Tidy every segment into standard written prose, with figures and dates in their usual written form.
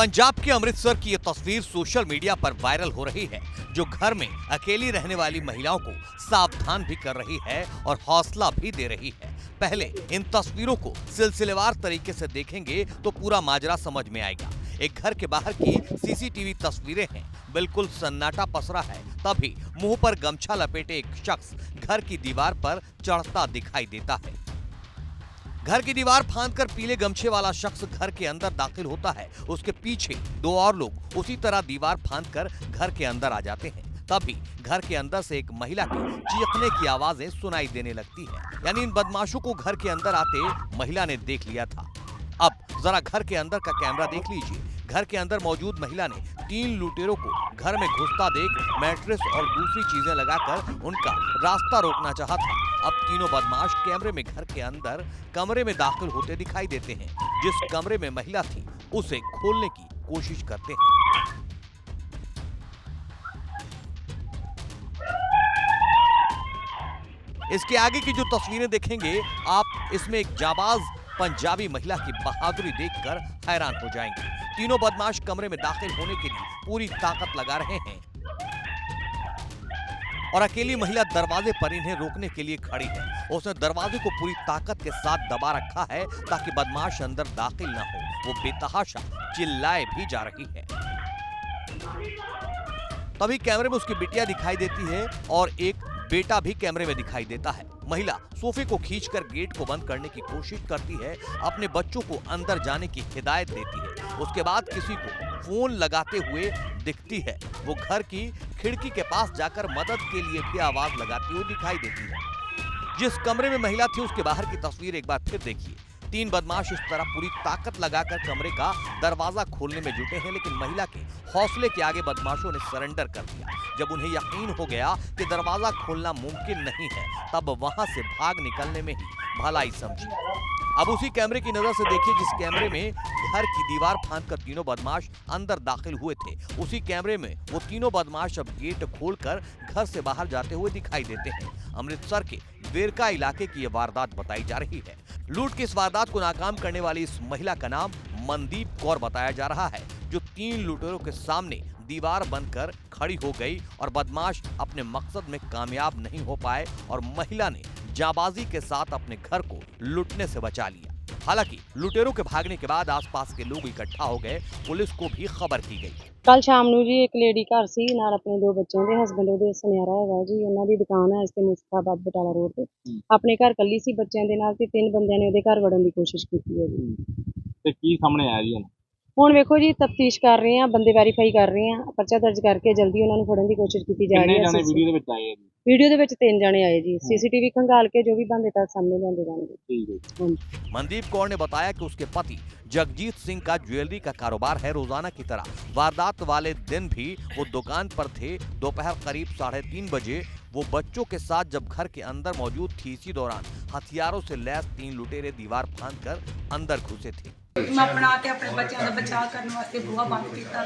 पंजाब के अमृतसर की ये तस्वीर सोशल मीडिया पर वायरल हो रही है, जो घर में अकेली रहने वाली महिलाओं को सावधान भी कर रही है और हौसला भी दे रही है। पहले इन तस्वीरों को सिलसिलेवार तरीके से देखेंगे तो पूरा माजरा समझ में आएगा। एक घर के बाहर की सीसीटीवी तस्वीरें हैं। बिल्कुल सन्नाटा पसरा है, तभी मुंह पर गमछा लपेटे एक शख्स घर की दीवार पर चढ़ता दिखाई देता है। घर की दीवार फांदकर पीले गमछे वाला शख्स घर के अंदर दाखिल होता है। उसके पीछे दो और लोग उसी तरह दीवार फांदकर घर के अंदर आ जाते हैं। तभी घर के अंदर से एक महिला की चीखने की आवाजें सुनाई देने लगती है। यानी इन बदमाशों को घर के अंदर आते महिला ने देख लिया था। अब जरा घर के अंदर का कैमरा देख लीजिए। घर के अंदर मौजूद महिला ने 3 लुटेरों को घर में घुसता देख मैट्रेस और दूसरी चीजें लगाकर उनका रास्ता रोकना चाहा था। अब तीनों बदमाश कैमरे में घर के अंदर कमरे में दाखिल होते दिखाई देते हैं। जिस कमरे में महिला थी उसे खोलने की कोशिश करते हैं। इसके आगे की जो तस्वीरें देखेंगे आप, इसमें एक जाबाज पंजाबी महिला की बहादुरी देखकर हैरान हो जाएंगे। तीनों बदमाश कमरे में दाखिल होने के लिए पूरी ताकत लगा रहे हैं और अकेली महिला दरवाजे पर इन्हें रोकने के लिए खड़ी है। उसने दरवाजे को पूरी ताकत के साथ दबा रखा है ताकि बदमाश अंदर दाखिल न हो। वो बेतहाशा चिल्लाए भी जा रही है। तभी कैमरे में उसकी बिटिया दिखाई देती है और एक बेटा भी कैमरे में दिखाई देता है। महिला सोफे को खींचकर गेट को बंद करने की कोशिश करती है, अपने बच्चों को अंदर जाने की हिदायत देती है। उसके बाद किसी को फोन लगाते हुए दिखती है। वो घर की खिड़की के पास जाकर मदद के लिए भी आवाज लगाती हुई दिखाई देती है। जिस कमरे में महिला थी उसके बाहर की तस्वीर एक बार फिर देखिए। 3 बदमाश इस तरह पूरी ताकत लगाकर कमरे का दरवाजा खोलने में जुटे हैं, लेकिन महिला के हौसले के आगे बदमाशों ने सरेंडर कर दिया। जब उन्हें यकीन हो गया कि दरवाजा खोलना मुमकिन नहीं है, तब वहां से भाग निकलने में ही भलाई समझी। अब उसी कैमरे की नजर से देखिए जिस कैमरे में घर की दीवार फांदकर तीनों बदमाश अंदर दाखिल हुए थे। उसी कैमरे में वो तीनों बदमाश अब गेट खोलकर घर से बाहर जाते हुए दिखाई देते हैं। अमृतसर के वेरका इलाके की यह वारदात बताई जा रही है। लूट की इस वारदात को नाकाम करने वाली इस महिला का नाम मनदीप कौर बताया जा रहा है, जो 3 लुटेरों के सामने दीवार बनकर खड़ी हो गई और बदमाश अपने मकसद में कामयाब नहीं हो पाए और महिला ने जाबाजी के साथ अपने घर को लूटने से बचा लिया। हालांकि लुटेरों के भागने के बाद आसपास के लोग इकट्ठा हो गए। पुलिस को भी खबर की गई। कल शाम ਨੂੰ जी एक लेडी घर सी ਨਾਲ ਆਪਣੇ 2 ਬੱਚਿਆਂ ਦੇ ਹਸਬੰਡ ਉਹਦੇ ਸੁਨਿਆਰਾ ਹੈਗਾ ਜੀ। ਉਹਨਾਂ ਦੀ ਦੁਕਾਨ ਹੈ ਇਸ ਤੇ ਮੁਸਤਾਬਾਦ ਬਟਾਲਾ ਰੋਡ ਤੇ। ਆਪਣੇ ਘਰ ਕੱਲੀ ਸੀ ਬੱਚਿਆਂ ਦੇ ਨਾਲ ਤੇ 3 ਬੰਦਿਆਂ ਨੇ ਉਹਦੇ ਘਰ ਵੜਨ ਦੀ ਕੋਸ਼ਿਸ਼ ਕੀਤੀ ਹੈ ਜੀ। ਤੇ ਕੀ ਸਾਹਮਣੇ ਆਇਆ ਜੀ ਹੁਣ ਵੇਖੋ ਜੀ ਤਫਤੀਸ਼ ਕਰ ਰਹੇ ਆ, ਬੰਦੇ ਵੈਰੀਫਾਈ ਕਰ ਰਹੇ ਆ, ਪਰਚਾ ਦਰਜ ਕਰਕੇ ਜਲਦੀ ਉਹਨਾਂ ਨੂੰ ਫੜਨ ਦੀ ਕੋਸ਼ਿਸ਼ ਕੀਤੀ ਜਾ ਰਹੀ ਹੈ। ਕਿੰਨੇ ਜਾਣੇ ਵੀਡੀਓ ਦੇ ਵਿੱਚ ਆਏ ਆ ਜੀ? वीडियो ਦੇ ਵਿੱਚ 3 जने आए जी। सीसीटीवी खंगाल के जो भी बंदे तक सामने लाए जाएंगे। ठीक है। मनदीप कौर ने बताया कि उसके पति जगजीत सिंह का ज्वेलरी का कारोबार है। रोजाना की तरह वारदात वाले दिन भी वो दुकान पर थे। दोपहर करीब 3:30 बजे वो बच्चों के साथ जब घर के अंदर मौजूद थी, इसी दौरान हथियारों से लैस 3 लुटेरे दीवार फांदकर अंदर घुसे थे। मैं अपना के अपने बच्चों का बचाव करने वास्ते बूहा बंद किया।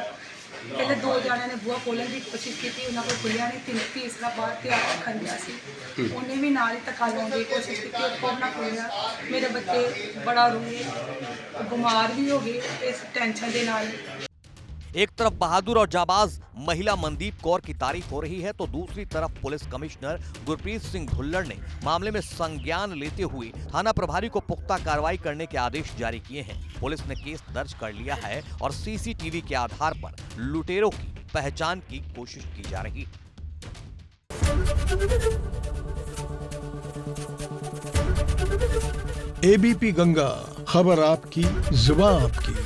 पहले 2 जणिਆਂ ने बूहा खोलने की कोशिश की, उन्होंने खुलिया नहीं। तीसरा बाहर तैयार रखन गया सी, उन्हें भी नाल ही धक्का लाने की कोशिश की, और ना खोलिया। मेरे बच्चे बड़ा रोए, बीमार भी हो गए इस टेंशन के नाल। एक तरफ बहादुर और जाबाज महिला मनदीप कौर की तारीफ हो रही है, तो दूसरी तरफ पुलिस कमिश्नर गुरप्रीत सिंह भुल्लड़ ने मामले में संज्ञान लेते हुए थाना प्रभारी को पुख्ता कार्रवाई करने के आदेश जारी किए हैं। पुलिस ने केस दर्ज कर लिया है और सीसीटीवी के आधार पर लुटेरों की पहचान की कोशिश की जा रही है। एबीपी गंगा, खबर आपकी, जुबान आपकी।